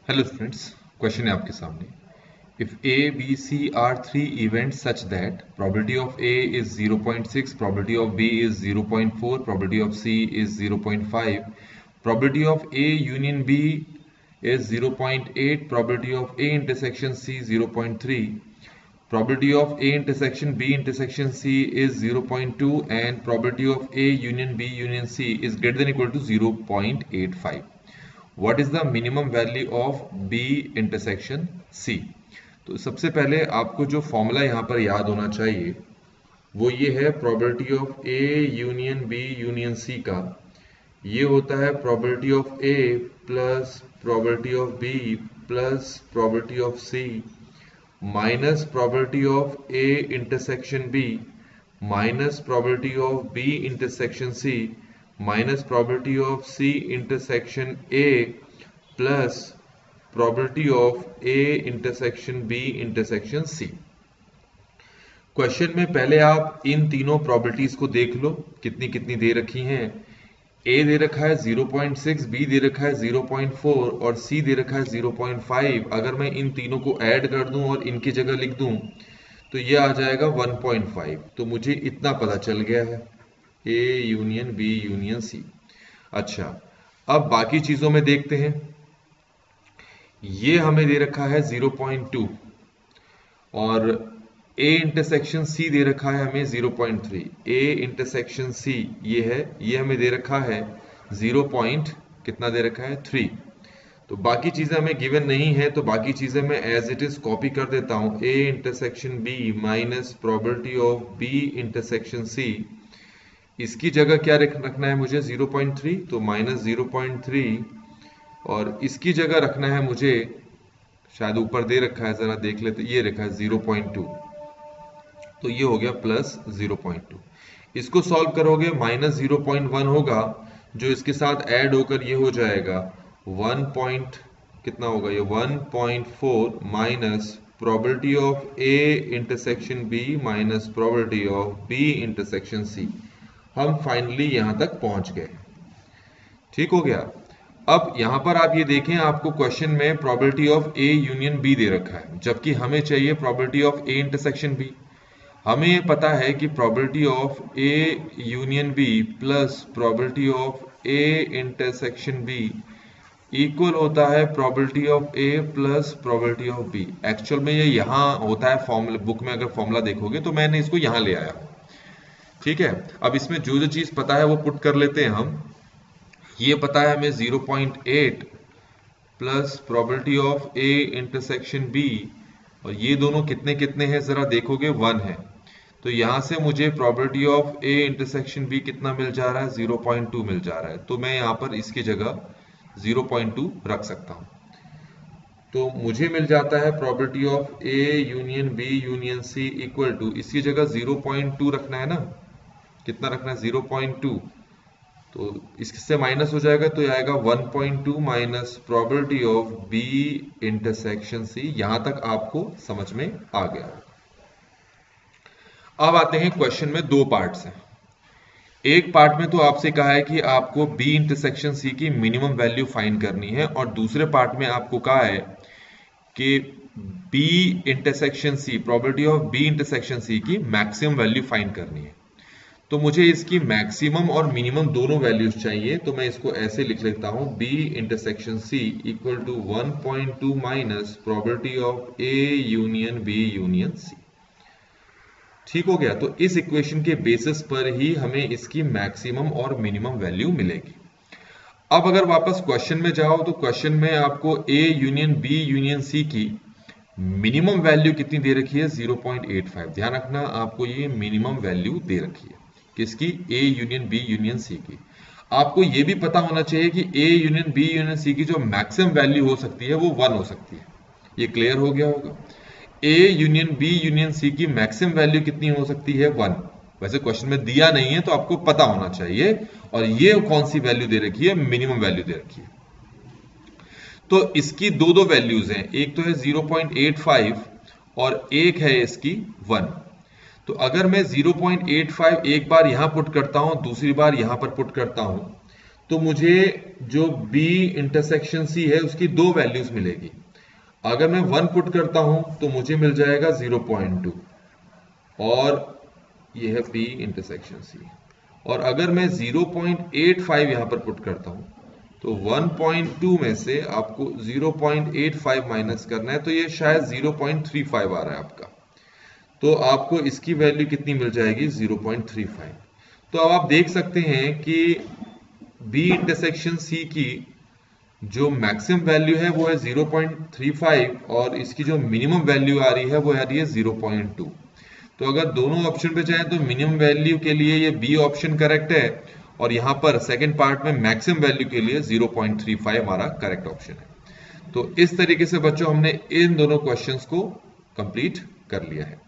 Hello students, question है आपके सामने। If A B C are three events such that probability of A is 0.6, probability of B is 0.4, probability of C is 0.5, probability of A union B is 0.8, probability of A intersection C 0.3, probability of A intersection B intersection C is 0.2 and probability of A union B union C is greater than or equal to 0.85. What is the minimum value of B intersection C? तो सबसे पहले आपको जो formula यहाँ पर याद होना चाहिए वो ये है probability of A union B union C का। ये होता है probability of A plus probability of B plus probability of C minus probability of A intersection B minus probability of B intersection C minus probability of C intersection A plus probability of A intersection B intersection C। Question में पहले आप इन तीनों probabilities को देख लो कितनी कितनी दे रखी हैं। A दे रखा है 0.6, B दे रखा है 0.4 और C दे रखा है 0.5। अगर मैं इन तीनों को ऐड कर दूं और इनकी जगह लिख दूं तो ये आ जाएगा 1.5। तो मुझे इतना पता चल गया है A union B union C। अच्छा, अब बाकी चीजों में देखते हैं। ये हमें दे रखा है 0.2 और A इंटरसेक्शन C दे रखा है हमें 0.3। A इंटरसेक्शन C ये है, ये हमें दे रखा है 0. कितना दे रखा है 3। तो बाकी चीजें हमें गिवन नहीं है तो बाकी चीजें मैं एज इट इज कॉपी कर देता हूं। A intersection B minus probability of B intersection C, इसकी जगह क्या रखना है मुझे 0.3, तो माइनस 0.3 और इसकी जगह रखना है मुझे, शायद ऊपर दे रखा है, जरा देख लेते, ये रखा है 0.2, तो ये हो गया प्लस 0.2। इसको सॉल्व करोगे माइनस 0.1 होगा जो इसके साथ ऐड होकर ये हो जाएगा 1. कितना होगा ये 1.4 minus probability of A intersection B minus probability of B intersection C। हम फाइनली यहां तक पहुंच गए। ठीक हो गया। अब यहां पर आप ये देखें, आपको क्वेश्चन में probability of A union B दे रखा है जबकि हमें चाहिए probability of A intersection B। हमें ये पता है कि probability of A union B plus probability of A intersection B equal होता है probability of A plus probability of B। Actual में ये यहाँ होता है फॉर्मूला, बुक में अगर फॉर्मूला देखोगे तो मैंने इसको यहाँ ले आया। ठीक है, अब इसमें जो जो चीज पता है वो पुट कर लेते हैं हम। ये पता है हमें 0.8 plus probability of A intersection B और ये दोनों कितने कितने हैं जरा देखोगे 1 है, तो यहां से मुझे probability of A intersection B कितना मिल जा रहा है 0.2 मिल जा रहा है। तो मैं यहां पर इसकी जगह 0.2 रख सकता हूं, तो मुझे मिल जाता है probability of A union B union C equal to, इसकी जगह 0.2 रखना है ना, कितना रखना है 0.2, तो इससे माइनस हो जाएगा तो आएगा 1.2 minus probability of B intersection C। यहां तक आपको समझ में आ गया। अब आते हैं क्वेश्चन में दो पार्ट्स हैं। एक पार्ट में तो आपसे कहा है कि आपको B इंटरसेक्शन C की मिनिमम वैल्यू फाइंड करनी है और दूसरे पार्ट में आपको कहा है कि B intersection C, probability of B intersection C की मैक्सिमम वैल्यू फाइंड करनी है। तो मुझे इसकी मैक्सिमम और मिनिमम दोनों वैल्यूज चाहिए, तो मैं इसको ऐसे लिख लेता हूं B intersection C equal to 1.2 minus probability of A union B union C। ठीक हो गया। तो इस इक्वेशन के बेसिस पर ही हमें इसकी मैक्सिमम और मिनिमम वैल्यू मिलेगी। अब अगर वापस क्वेश्चन में जाओ तो क्वेश्चन में आपको A union B union C की मिनिमम वैल्यू कितनी दे रखी है 0.85। ध्यान रखना, आपको ये मिनिमम वैल्यू दे रखी है किसकी, A union B union C की। आपको ये भी पता होना चाहिए कि A union B union C की जो मैक्सिमम वैल्यू हो सकती है वो 1 हो सकती है। ये क्लियर हो गया होगा। A union B union C की मैक्सिमम वैल्यू कितनी हो सकती है 1। वैसे क्वेश्चन में दिया नहीं है तो आपको पता होना चाहिए। और ये कौन सी वैल्यू दे रखी है, मिनिमम वैल्यू दे रखी है। तो इसकी दो दो वैल्यूज हैं, एक तो है 0.85 और एक है इसकी 1। तो अगर मैं 0.85 एक बार यहां पुट करता हूं, दूसरी बार यहां पर पुट करता हूं, तो मुझे जो B इंटरसेक्शन C है उसकी दो वैल्यूज मिलेगी। अगर मैं 1 पुट करता हूं तो मुझे मिल जाएगा 0.2 और ये है B इंटरसेक्शन C। और अगर मैं 0.85 यहां पर पुट करता हूं तो 1.2 में से आपको 0.85 माइनस करना है, तो ये शायद 0.35 आ रहा है आपका। तो आपको इसकी वैल्यू कितनी मिल जाएगी? 0.35। तो अब आप देख सकते हैं कि B इंटरसेक्शन C की जो मैक्सिमम वैल्यू है वो है 0.35 और इसकी जो मिनिमम वैल्यू आ रही है वो आ रही है 0.2। तो अगर दोनों ऑप्शन पे जाएं तो मिनिमम वैल्यू के लिए ये बी ऑप्शन करेक्ट है और यहां पर सेकंड पार्ट में मैक्सिमम वैल्यू के लिए 0.35 हमारा करेक्ट ऑप्शन है। तो इस तरीके से बच्चों हमने इन दोनों क्वेश्चंस को कंप्लीट कर लिया है।